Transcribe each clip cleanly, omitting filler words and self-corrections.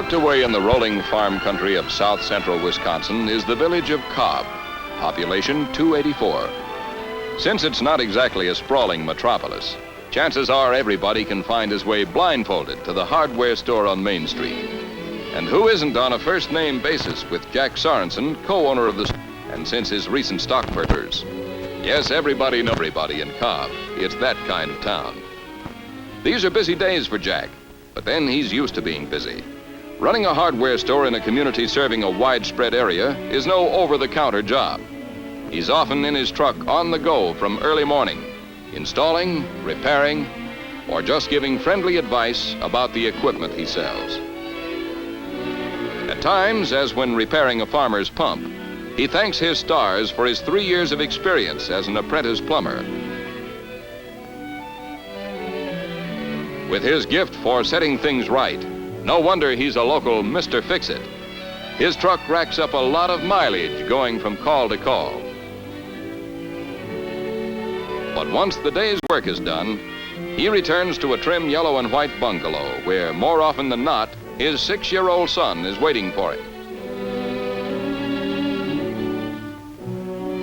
Tucked away in the rolling farm country of south central Wisconsin is the village of Cobb, population 284. Since it's not exactly a sprawling metropolis, chances are everybody can find his way blindfolded to the hardware store on Main Street. And who isn't on a first-name basis with Jack Sorensen, co-owner of the store, and since his recent stock purchase? Yes, everybody knows everybody in Cobb. It's that kind of town. These are busy days for Jack, but then he's used to being busy. Running a hardware store in a community serving a widespread area is no over-the-counter job. He's often in his truck on the go from early morning, installing, repairing, or just giving friendly advice about the equipment he sells. At times, as when repairing a farmer's pump, he thanks his stars for his 3 years of experience as an apprentice plumber. With his gift for setting things right, no wonder he's a local Mr. Fix-It. His truck racks up a lot of mileage going from call to call. But once the day's work is done, he returns to a trim yellow and white bungalow where, more often than not, his 6-year-old son is waiting for him.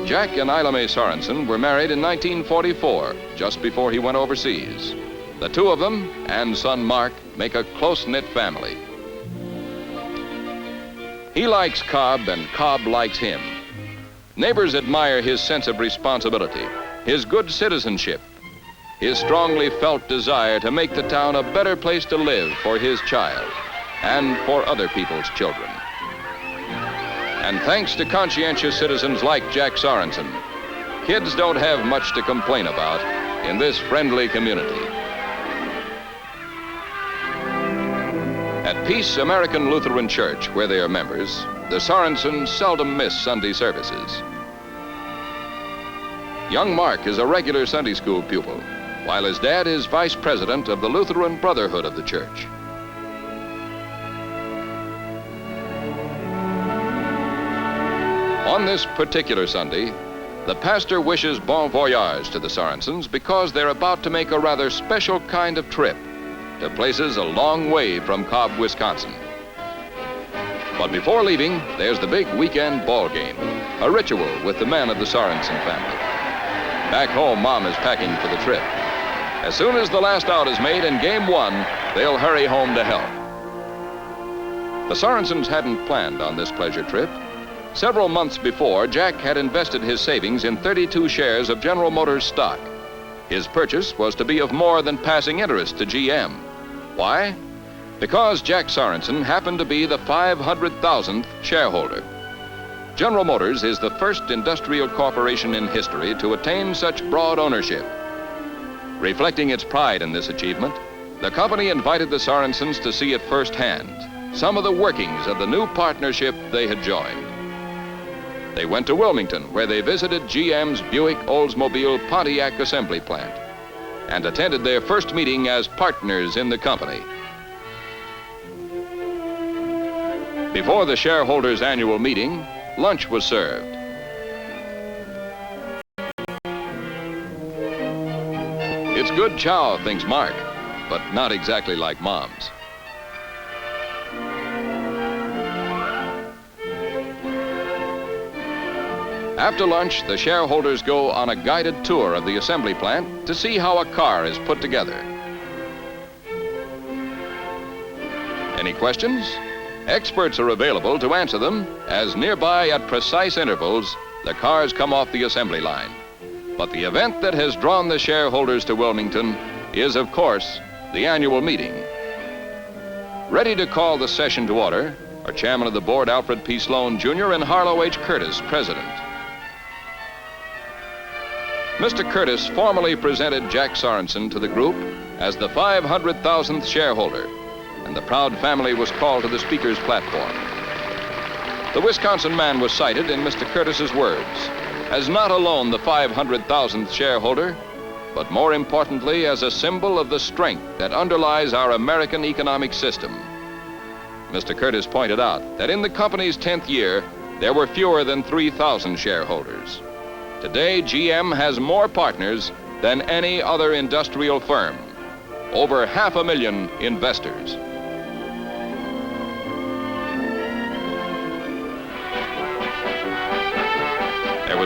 Jack and Ila Mae Sorensen were married in 1944, just before he went overseas. The two of them and son Mark make a close-knit family. He likes Cobb and Cobb likes him. Neighbors admire his sense of responsibility, his good citizenship, his strongly felt desire to make the town a better place to live for his child and for other people's children. And thanks to conscientious citizens like Jack Sorensen, kids don't have much to complain about in this friendly community. At Peace American Lutheran Church, where they are members, the Sorensens seldom miss Sunday services. Young Mark is a regular Sunday school pupil, while his dad is vice president of the Lutheran Brotherhood of the church. On this particular Sunday, the pastor wishes bon voyage to the Sorensens because they're about to make a rather special kind of trip to places a long way from Cobb, Wisconsin. But before leaving, there's the big weekend ball game, a ritual with the men of the Sorensen family. Back home, Mom is packing for the trip. As soon as the last out is made in game 1, they'll hurry home to help. The Sorensens hadn't planned on this pleasure trip. Several months before, Jack had invested his savings in 32 shares of General Motors stock. His purchase was to be of more than passing interest to GM. Why? Because Jack Sorensen happened to be the 500,000th shareholder. General Motors is the first industrial corporation in history to attain such broad ownership. Reflecting its pride in this achievement, the company invited the Sorensens to see at firsthand some of the workings of the new partnership they had joined. They went to Wilmington, where they visited GM's Buick Oldsmobile Pontiac assembly plant and attended their first meeting as partners in the company. Before the shareholders' annual meeting, lunch was served. It's good chow, thinks Mark, but not exactly like Mom's. After lunch, the shareholders go on a guided tour of the assembly plant to see how a car is put together. Any questions? Experts are available to answer them as nearby at precise intervals, the cars come off the assembly line. But the event that has drawn the shareholders to Wilmington is, of course, the annual meeting. Ready to call the session to order are Chairman of the Board Alfred P. Sloan, Jr. and Harlow H. Curtis, President. Mr. Curtis formally presented Jack Sorensen to the group as the 500,000th shareholder, and the proud family was called to the speaker's platform. The Wisconsin man was cited in Mr. Curtis's words as not alone the 500,000th shareholder, but more importantly as a symbol of the strength that underlies our American economic system. Mr. Curtis pointed out that in the company's 10th year, there were fewer than 3,000 shareholders. Today, GM has more partners than any other industrial firm, over 500,000 investors.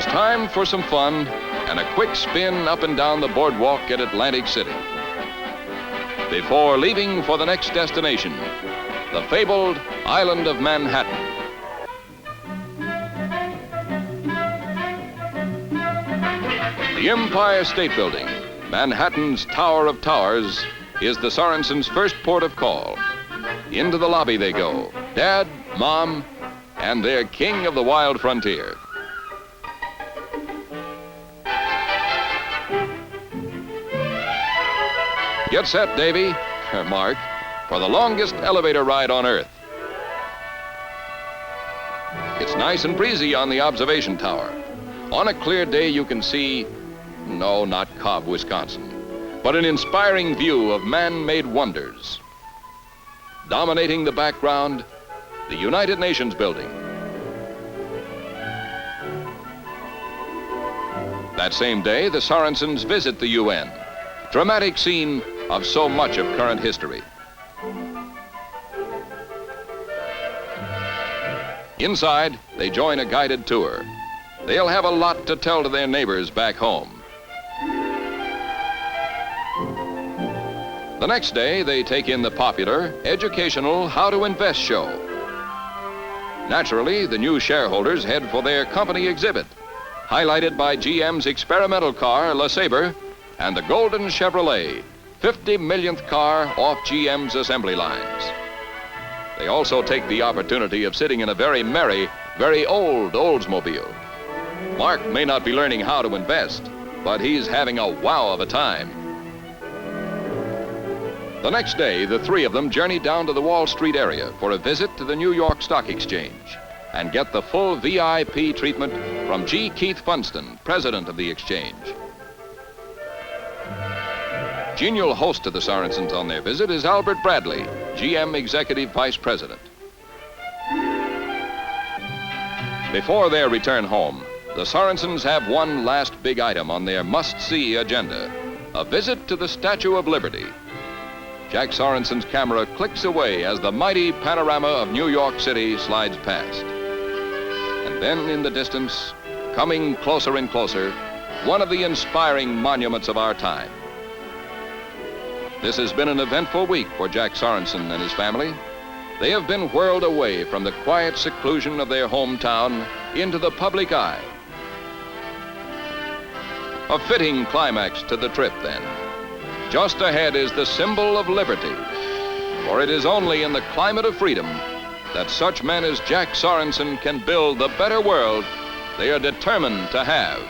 was time for some fun and a quick spin up and down the boardwalk at Atlantic City before leaving for the next destination, the fabled island of Manhattan. The Empire State Building, Manhattan's Tower of Towers, is the Sorensens' first port of call. Into the lobby they go, Dad, Mom, and their king of the wild frontier. Get set, Davy, Mark, for the longest elevator ride on Earth. It's nice and breezy on the observation tower. On a clear day, you can see, no, not Cobb, Wisconsin, but an inspiring view of man-made wonders. Dominating the background, the United Nations building. That same day, the Sorensens visit the UN, dramatic scene of so much of current history. Inside, they join a guided tour. They'll have a lot to tell to their neighbors back home. The next day, they take in the popular, educational How to Invest show. Naturally, the new shareholders head for their company exhibit, highlighted by GM's experimental car, LeSabre, and the golden Chevrolet, 50 millionth car off GM's assembly lines. They also take the opportunity of sitting in a very merry, very old Oldsmobile. Mark may not be learning how to invest, but he's having a wow of a time. The next day, the three of them journey down to the Wall Street area for a visit to the New York Stock Exchange and get the full VIP treatment from G. Keith Funston, president of the exchange. Genial host to the Sorensens on their visit is Albert Bradley, GM Executive Vice President. Before their return home, the Sorensens have one last big item on their must-see agenda, a visit to the Statue of Liberty. Jack Sorensen's camera clicks away as the mighty panorama of New York City slides past. And then in the distance, coming closer and closer, one of the inspiring monuments of our time. This has been an eventful week for Jack Sorensen and his family. They have been whirled away from the quiet seclusion of their hometown into the public eye. A fitting climax to the trip, then. Just ahead is the symbol of liberty, for it is only in the climate of freedom that such men as Jack Sorensen can build the better world they are determined to have.